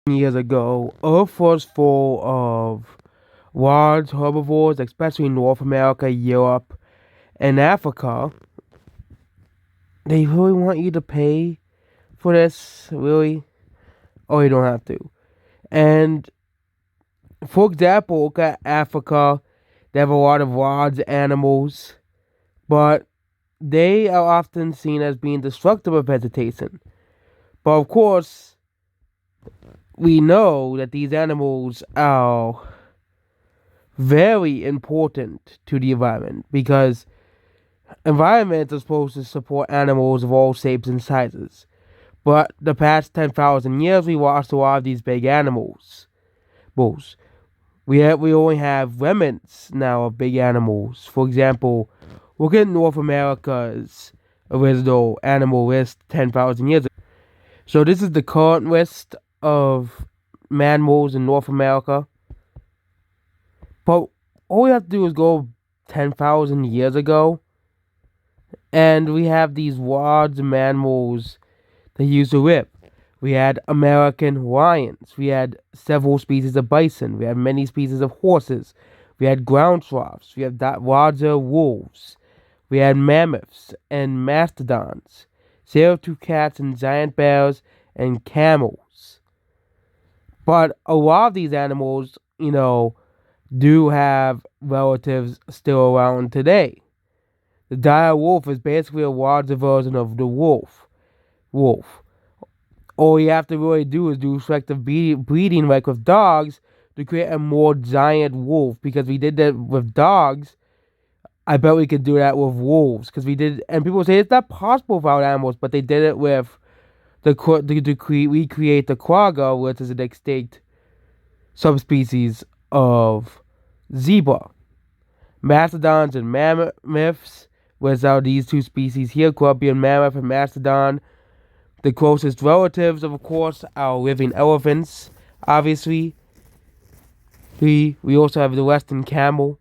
Years ago, Earth was full of large herbivores, especially in North America, Europe, and Africa. They really want you to pay for this, really? Oh, you don't have to. And for example, look at Africa. They have a lot of large animals, but they are often seen as being destructive of vegetation. But of course, we know that these animals are very important to the environment because environments are supposed to support animals of all shapes and sizes. But the past 10,000 years, we lost a lot of these big animals. Bulls. We only have remnants now of big animals. For example, look at North America's original animal list 10,000 years ago. So this is the current list of mammals in North America. But all we have to do is go 10,000 years ago, and we have these large mammals that used to live. We had American lions. We had several species of bison. We had many species of horses. We had ground sloths. We had larger wolves. We had mammoths and mastodons, saber-tooth cats and giant bears and camels. But a lot of these animals, do have relatives still around today. The dire wolf is basically a larger version of the wolf. Wolf. All you have to really do is do selective breeding, like with dogs, to create a more giant wolf. Because we did that with dogs, I bet we could do that with wolves. Because we did, and people say it's not possible without animals, but they did it with recreate the quagga, which is an extinct subspecies of zebra. Mastodons and mammoths, which are these two species here, Columbian mammoth and mastodon. The closest relatives, of course, are living elephants, obviously. We also have the western camel.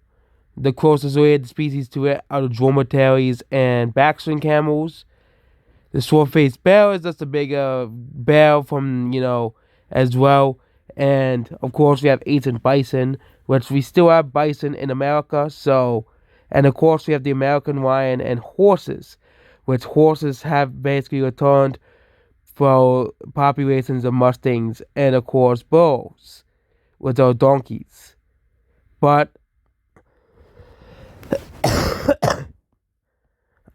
The closest related species to it are the dromedaries and backstring camels. The short-faced bear is just a bigger bear from, as well. And, of course, we have ancient bison, which we still have bison in America. So, and, of course, we have the American lion and horses, which horses have basically returned for populations of mustangs and, of course, bulls, which are donkeys. But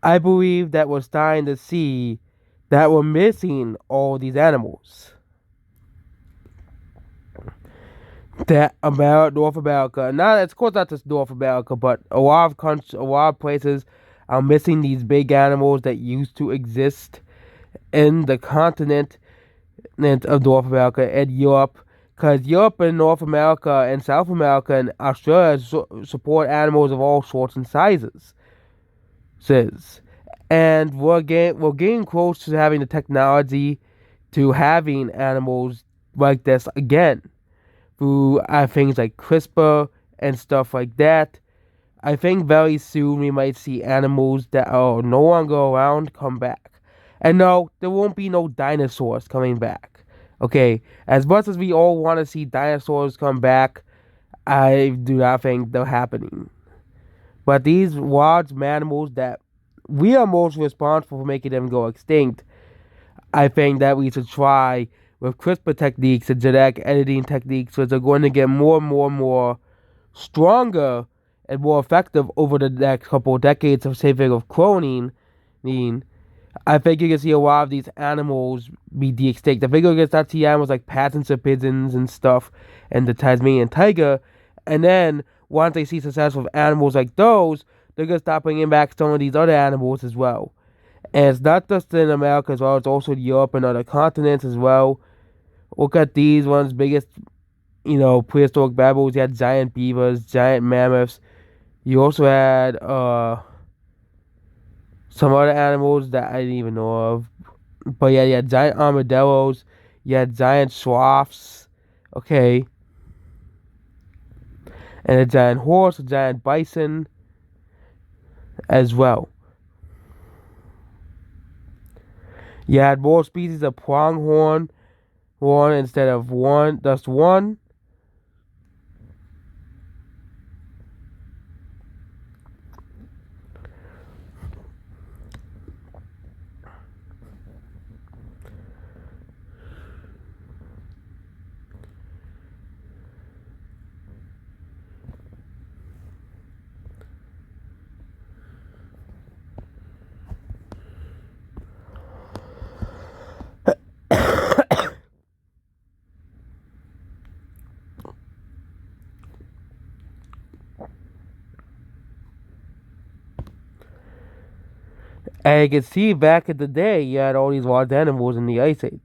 I believe that we're starting to see that we're missing all these animals. That North America, not of course not just North America, but a lot of countries, a lot of places are missing these big animals that used to exist in the continent of North America and Europe. Because Europe and North America and South America and Australia support animals of all sorts and sizes. And we're getting close to having the technology to having animals like this again through things like CRISPR and stuff like that. I think very soon we might see animals that are no longer around come back. And no, there won't be no dinosaurs coming back. Okay, as much as we all want to see dinosaurs come back, I do not think they're happening. But these large mammals that we are most responsible for making them go extinct, I think that we should try with CRISPR techniques and genetic editing techniques, which are going to get more and more and more stronger and more effective over the next couple of decades of saving of cloning. I think you can see a lot of these animals be de-extinct. I think you're going to start to see animals like passenger pigeons and stuff, and the Tasmanian tiger. And then, once they see success with animals like those, they're going to start bringing back some of these other animals as well. And it's not just in America as well, it's also in Europe and other continents as well. Look at these ones, biggest, prehistoric mammals. You had giant beavers, giant mammoths. You also had some other animals that I didn't even know of. But yeah, you had giant armadillos. You had giant sloths. Okay. And a giant horse, a giant bison as well. You had more species of pronghorn, one instead of one, just one. And you can see back in the day, you had all these wild animals in the ice age.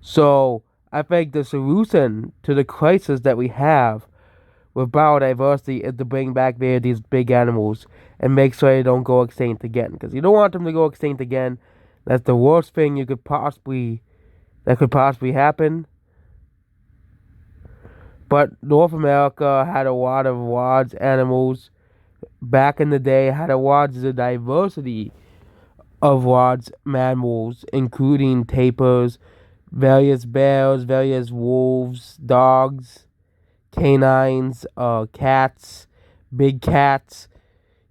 So I think the solution to the crisis that we have with biodiversity is to bring back there these big animals and make sure they don't go extinct again. Because you don't want them to go extinct again. That's the worst thing that could possibly happen. But North America had a lot of wild animals back in the day. Had a lot of diversity of wild mammals, including tapirs, various bears, various wolves, dogs, canines, cats, big cats.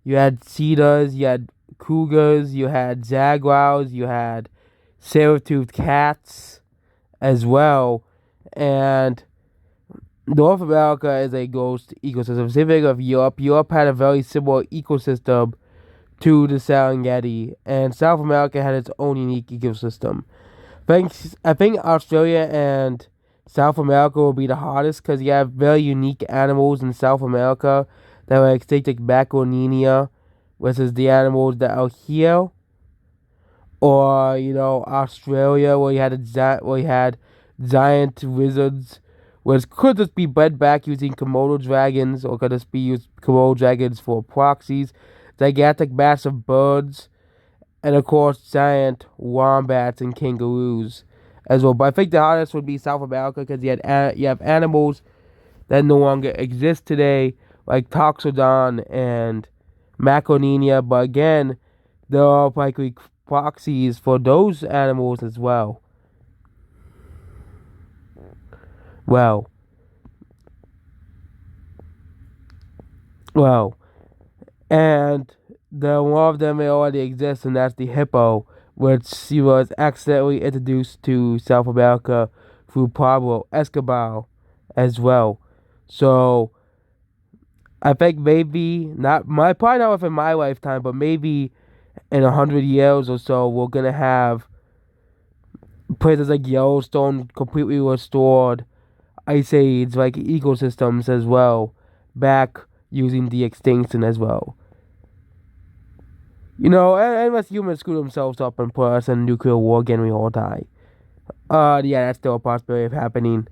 You had cheetahs, you had cougars, you had jaguars, you had saber-toothed cats as well. And North America is a ghost ecosystem. Specific of Europe, Europe had a very similar ecosystem to the Serengeti, and South America had its own unique ecosystem. I think Australia and South America will be the hardest because you have very unique animals in South America that are extinct, like Macaronia, which is the animals that are here, or Australia where you had giant lizards, which could just be bred back using Komodo dragons, or could just be used Komodo dragons for proxies, gigantic massive birds, and of course giant wombats and kangaroos as well. But I think the hardest would be South America because you have animals that no longer exist today, like Toxodon and Macaronia. But again, there are likely proxies for those animals as well. Well, well, and one of them may already exist, and that's the hippo, which she was accidentally introduced to South America through Pablo Escobar as well. So I think maybe not my probably not within my lifetime, but maybe in 100 years or so, we're gonna have places like Yellowstone completely restored, ice age like ecosystems as well, back using de extinction as well. Unless humans screw themselves up and put us in nuclear war again, we all die. Yeah, that's still a possibility of happening.